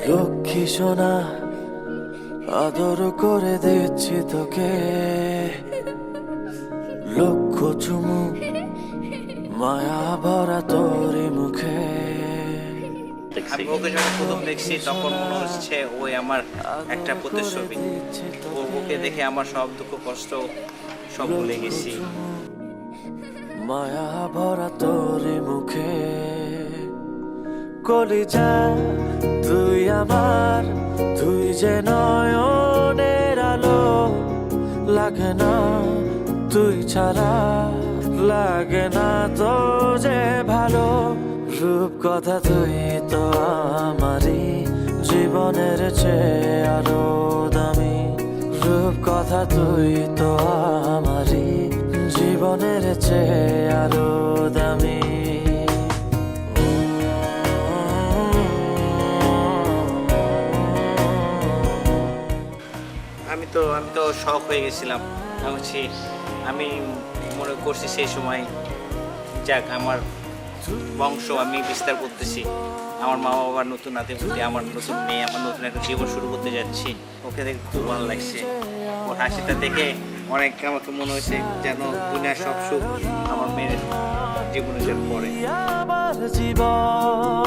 লক্ষ্মী সোনা আদর করে দিচ্ছি তোকে, লক্ষ চুমু মায়া ভরা তোরই মুখে। আমি ওকে যখন প্রথম দেখছি তখন মনে হচ্ছে ওই আমার একটা প্রতিচ্ছবি। ওকে দেখে আমার সব দুঃখ কষ্ট সব ভুলে গেছি। মায়া ভরা তোরই মুখে, কলিজা তুই আমার, তুই যে নয়নের আলো, লাগে না তুই ছাড়া, লাগে না তো যে ভালো। রূপ কথা তুই তো আমারই জীবনের চেয়ে আরো দামি, রূপ কথা তুই তো আমারই জীবনের চেয়ে আরো দামি। আমি তো শখ হয়ে গেছিলাম। আমি মনে করছি সেই সময় যাক আমার বংশ আমি বিস্তার করতেছি, আমার মা বাবার নতুন নাতিপুতি, আমার নতুন মেয়ে, আমার নতুন একটা জীবন শুরু করতে যাচ্ছি। ওকে দেখে খুব ভালো লাগছে। ওর হাসিটা দেখে অনেক আমাকে মনে হয়েছে যেন দুনিয়ার সব সুখ আমার মেয়ের জীবনে যেন পড়ে। আমার জীবন